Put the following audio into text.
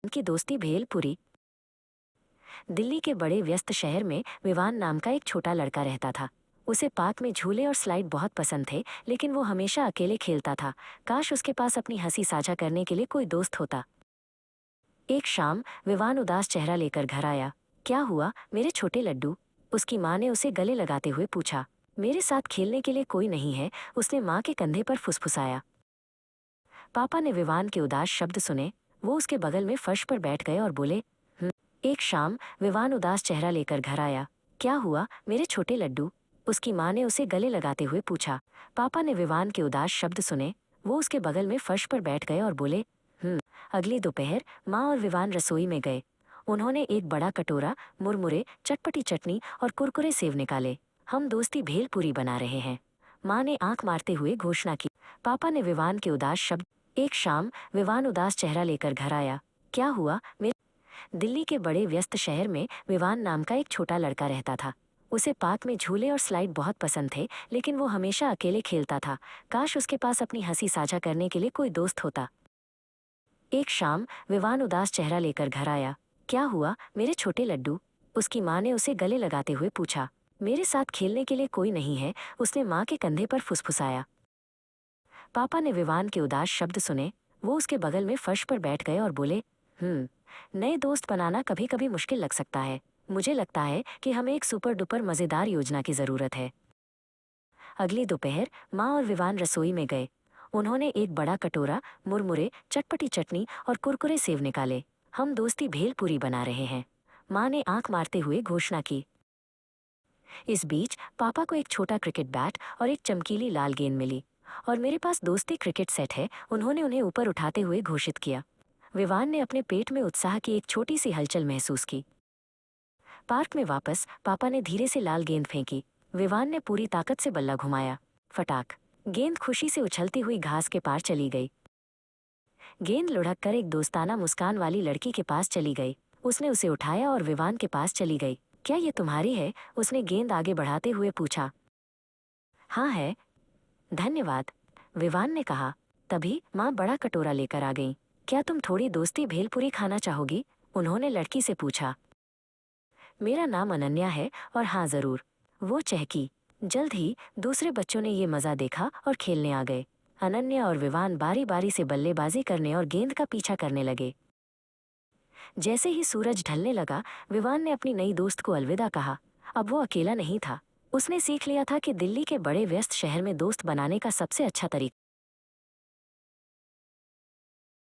की दोस्ती भेलपुरी। दिल्ली के बड़े व्यस्त शहर में विवान नाम का एक छोटा लड़का रहता था। उसे पार्क में झूले और स्लाइड बहुत पसंद थे, लेकिन वो हमेशा अकेले खेलता था। काश उसके पास अपनी हंसी साझा करने के लिए कोई दोस्त होता। एक शाम विवान उदास चेहरा लेकर घर आया। क्या हुआ मेरे छोटे लड्डू? उसकी माँ ने उसे गले लगाते हुए पूछा। मेरे साथ खेलने के लिए कोई नहीं है, उसने माँ के कंधे पर फुसफुसाया। पापा ने विवान के उदास शब्द सुने। वो उसके बगल में फर्श पर बैठ गए और बोले, एक शाम विवान उदास चेहरा लेकर घर आया। क्या हुआ मेरे छोटे लड्डू? उसकी माँ ने उसे गले लगाते हुए पूछा। पापा ने विवान के उदास शब्द सुने। वो उसके बगल में फर्श पर बैठ गए और बोले, अगली दोपहर माँ और विवान रसोई में गए। उन्होंने एक बड़ा कटोरा मुरमुरे, चटपटी चटनी और कुरकुरे सेव निकाले। हम दोस्ती भेलपुरी बना रहे हैं, माँ ने आंख मारते हुए घोषणा की। पापा ने विवान के उदास शब्द। एक शाम विवान उदास चेहरा लेकर घर आया। क्या हुआ मेरे दिल्ली के बड़े व्यस्त शहर में विवान नाम का एक छोटा लड़का रहता था। उसे पार्क में झूले और स्लाइड बहुत पसंद थे, लेकिन वो हमेशा अकेले खेलता था। काश उसके पास अपनी हंसी साझा करने के लिए कोई दोस्त होता। एक शाम विवान उदास चेहरा लेकर घर आया। क्या हुआ मेरे छोटे लड्डू? उसकी माँ ने उसे गले लगाते हुए पूछा। मेरे साथ खेलने के लिए कोई नहीं है, उसने माँ के कंधे पर फुसफुसाया। पापा ने विवान के उदास शब्द सुने। वो उसके बगल में फर्श पर बैठ गए और बोले, नए दोस्त बनाना कभी कभी मुश्किल लग सकता है। मुझे लगता है कि हमें एक सुपर डुपर मज़ेदार योजना की ज़रूरत है। अगली दोपहर माँ और विवान रसोई में गए। उन्होंने एक बड़ा कटोरा मुरमुरे, चटपटी चटनी और कुरकुरे सेव निकाले। हम दोस्ती भेलपुरी बना रहे हैं, माँ ने आंख मारते हुए घोषणा की। इस बीच पापा को एक छोटा क्रिकेट बैट और एक चमकीली लाल गेंद मिली, और मेरे पास दोस्ती क्रिकेट सेट है, उन्होंने उन्हें ऊपर उठाते हुए घोषित किया। विवान ने अपने पेट में उत्साह की एक छोटी सी हलचल महसूस की। पार्क में वापस पापा ने धीरे से लाल गेंद फेंकी। विवान ने पूरी ताकत से बल्ला घुमाया। फटाक, गेंद खुशी से उछलती हुई घास के पार चली गई। गेंद लुढ़क कर एक दोस्ताना मुस्कान वाली लड़की के पास चली गई। उसने उसे उठाया और विवान के पास चली गई। क्या ये तुम्हारी है? उसने गेंद आगे बढ़ाते हुए पूछा। हाँ है, धन्यवाद, विवान ने कहा। तभी माँ बड़ा कटोरा लेकर आ गई। क्या तुम थोड़ी दोस्ती भेलपुरी खाना चाहोगी? उन्होंने लड़की से पूछा। मेरा नाम अनन्या है और हाँ जरूर, वो चहकी। जल्द ही दूसरे बच्चों ने ये मजा देखा और खेलने आ गए। अनन्या और विवान बारी बारी से बल्लेबाजी करने और गेंद का पीछा करने लगे। जैसे ही सूरज ढलने लगा, विवान ने अपनी नई दोस्त को अलविदा कहा। अब वो अकेला नहीं था। उसने सीख लिया था कि दिल्ली के बड़े व्यस्त शहर में दोस्त बनाने का सबसे अच्छा तरीका